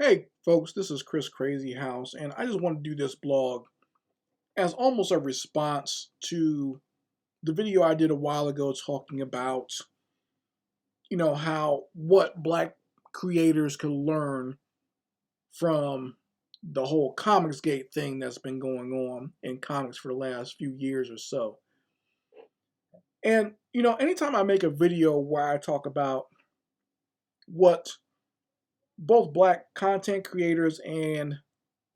Hey folks, this is Chris Crazy House, and I just want to do this blog as almost a response to the video I did a while ago talking about, how what black creators can learn from the whole Comicsgate thing that's been going on in comics for the last few years or so. And, anytime I make a video where I talk about what both black content creators and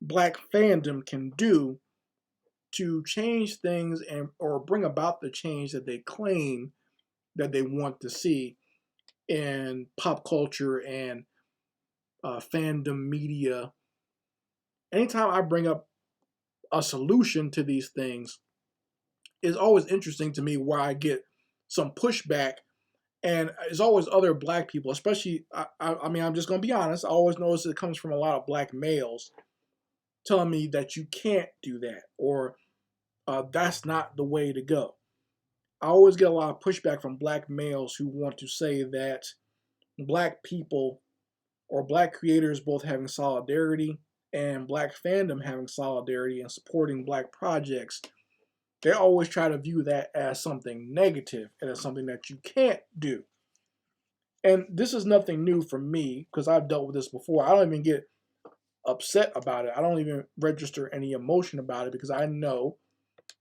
black fandom can do to change things and or bring about the change that they claim that they want to see in pop culture and fandom media. Anytime I bring up a solution to these things, it's always interesting to me where I get some pushback, and it's always other black people, especially. I mean, I'm just gonna be honest. I always notice it comes from a lot of black males telling me that you can't do that or that's not the way to go. I always get a lot of pushback from black males who want to say that black people or black creators both having solidarity and black fandom having solidarity and supporting black projects, they always try to view that as something negative and as something that you can't do. And this is nothing new for me because I've dealt with this before. I don't even get upset about it. I don't even register any emotion about it because I know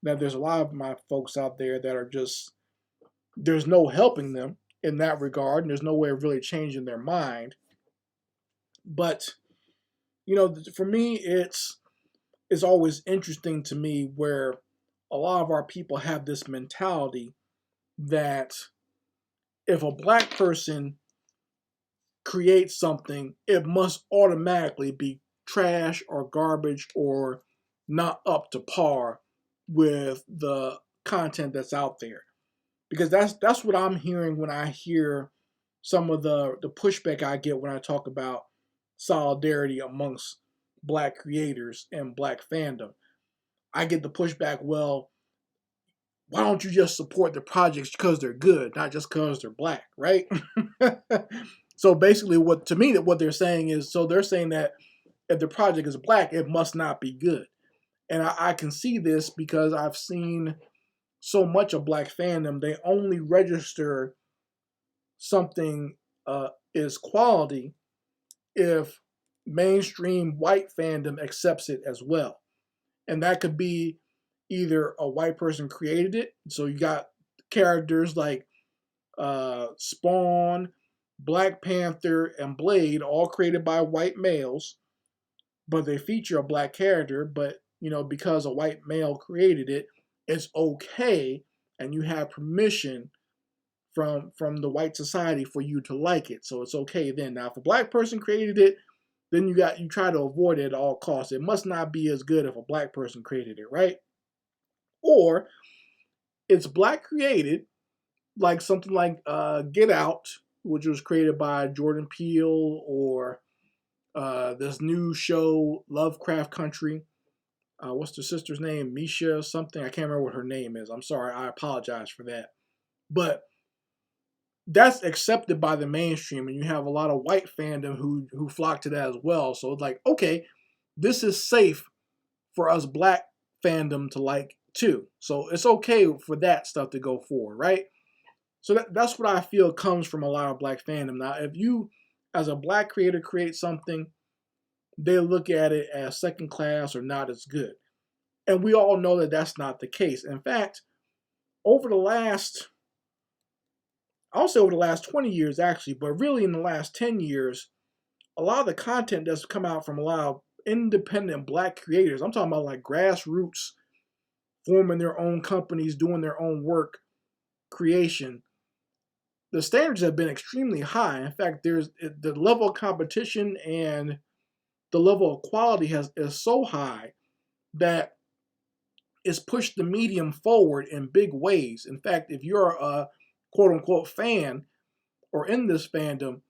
that there's a lot of my folks out there that are just there's no helping them in that regard, and there's no way of really changing their mind. But for me, it's always interesting to me where a lot of our people have this mentality that if a black person creates something, it must automatically be trash or garbage or not up to par with the content that's out there. Because that's what I'm hearing when I hear some of the pushback I get when I talk about solidarity amongst black creators and black fandom. I get the pushback, well, why don't you just support the projects because they're good, not just because they're black, right? So basically what to me that what they're saying is so they're saying that if the project is black, it must not be good. And I can see this because I've seen so much of black fandom, they only register something is quality if mainstream white fandom accepts it as well. And that could be either a white person created it, so you got characters like Spawn, Black Panther, and Blade, all created by white males, but they feature a black character, but because a white male created it, it's okay, and you have permission from the white society for you to like it. So it's okay then. Now, if a black person created it, then you try to avoid it at all costs. It must not be as good if a black person created it, right? Or it's black created, like something like Get Out, which was created by Jordan Peele, or this new show Lovecraft Country. What's the sister's name? Misha something. I can't remember what her name is. I'm sorry. I apologize for that. But that's accepted by the mainstream, and you have a lot of white fandom who flock to that as well. So it's like, okay, this is safe for us black fandom to like too. So it's okay for that stuff to go forward, right? So that's what I feel comes from a lot of black fandom. Now, if you, as a black creator, create something, they look at it as second class or not as good. And we all know that that's not the case. In fact, over the last I'll say over the last 20 years actually, but really in the last 10 years, a lot of the content that's come out from a lot of independent black creators, I'm talking about like grassroots, forming their own companies, doing their own work, creation, the standards have been extremely high. In fact, there's the level of competition and the level of quality is so high that it's pushed the medium forward in big ways. In fact, if you're a quote unquote fan or in this fandom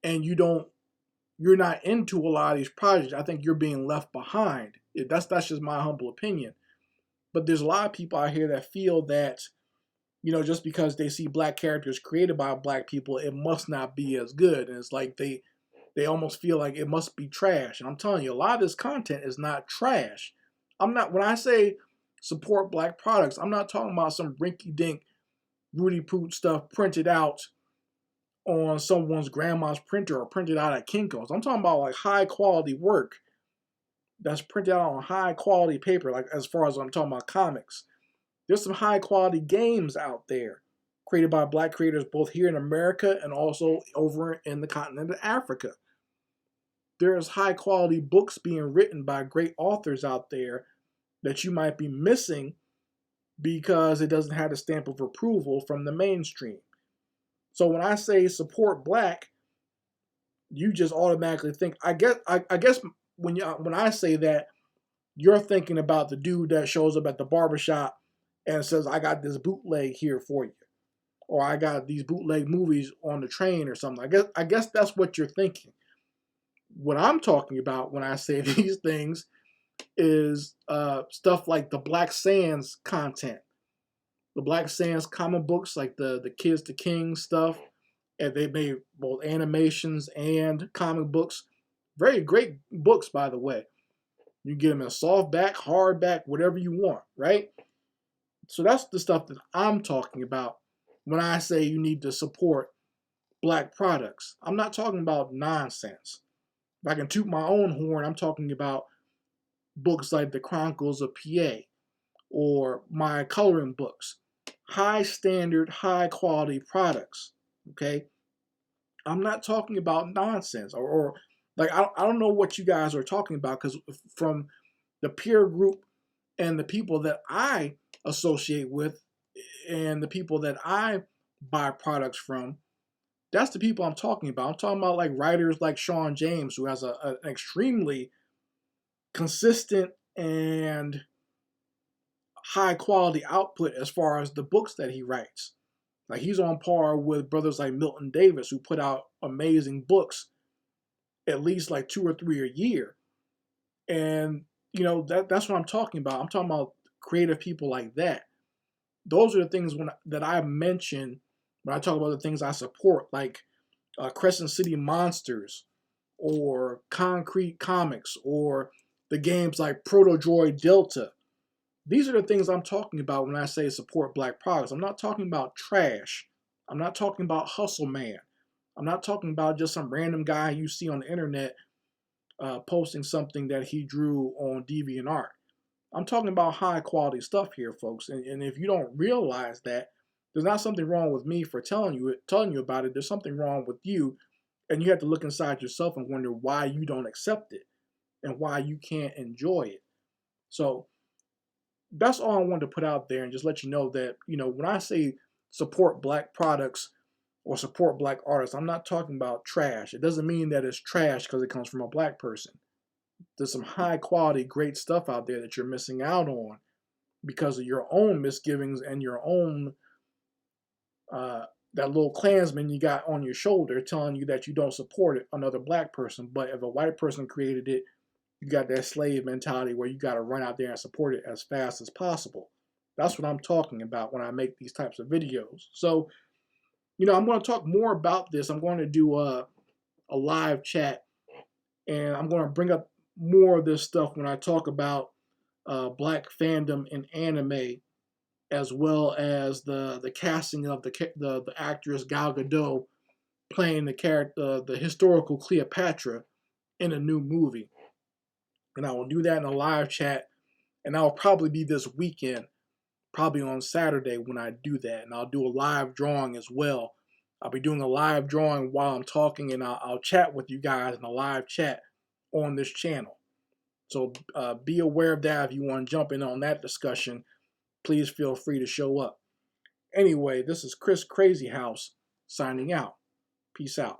and you're not into a lot of these projects, I think you're being left behind. That's just my humble opinion. But there's a lot of people out here that feel that, just because they see black characters created by black people, it must not be as good. And it's like they almost feel like it must be trash. And I'm telling you, a lot of this content is not trash. When I say support black products, I'm not talking about some rinky dink, Rudy Poot stuff printed out on someone's grandma's printer or printed out at Kinko's. I'm talking about like high quality work that's printed out on high quality paper, like as far as I'm talking about comics. There's some high quality games out there created by black creators both here in America and also over in the continent of Africa. There's high quality books being written by great authors out there that you might be missing because it doesn't have the stamp of approval from the mainstream. So when I say support black, you just automatically think, I guess when I say that, you're thinking about the dude that shows up at the barbershop and says, I got this bootleg here for you, or I got these bootleg movies on the train or something. I guess that's what you're thinking. What I'm talking about when I say these things is stuff like the Black Sands content, the Black Sands comic books, like the Kids to King stuff, and they made both animations and comic books. Very great books, by the way. You get them in softback, hardback, whatever you want, right? So that's the stuff that I'm talking about when I say you need to support black products. I'm not talking about nonsense. If I can toot my own horn, I'm talking about books like the Chronicles of PA or my coloring books. High standard, high quality products, okay? I'm not talking about nonsense or like I don't know what you guys are talking about, because from the peer group and the people that I associate with and the people that I buy products from, that's the people I'm talking about. I'm talking about like writers like Sean James, who has an extremely consistent and high quality output as far as the books that he writes. Like he's on par with brothers like Milton Davis, who put out amazing books, at least like 2 or 3 a year. And that's what I'm talking about. I'm talking about creative people like that. Those are the things that I mention when I talk about the things I support, like Crescent City Monsters or Concrete Comics or the games like Proto Droid Delta. These are the things I'm talking about when I say support black products. I'm not talking about trash. I'm not talking about Hustle Man. I'm not talking about just some random guy you see on the internet posting something that he drew on DeviantArt. I'm talking about high quality stuff here, folks. And if you don't realize that, there's not something wrong with me for telling you about it. There's something wrong with you, and you have to look inside yourself and wonder why you don't accept it and why you can't enjoy it. So that's all I wanted to put out there and just let you know that, when I say support black products or support black artists, I'm not talking about trash. It doesn't mean that it's trash because it comes from a black person. There's some high quality, great stuff out there that you're missing out on because of your own misgivings and your own, that little Klansman you got on your shoulder telling you that you don't support it, another black person. But if a white person created it, you got that slave mentality where you got to run out there and support it as fast as possible. That's what I'm talking about when I make these types of videos. So, I'm going to talk more about this. I'm going to do a live chat, and I'm going to bring up more of this stuff when I talk about black fandom in anime, as well as the casting of the actress Gal Gadot playing the character, the historical Cleopatra, in a new movie. And I will do that in a live chat, and that will probably be this weekend, probably on Saturday when I do that. And I'll do a live drawing as well. I'll be doing a live drawing while I'm talking, and I'll chat with you guys in a live chat on this channel. So be aware of that. If you want to jump in on that discussion, please feel free to show up. Anyway, this is Chris Crazy House signing out. Peace out.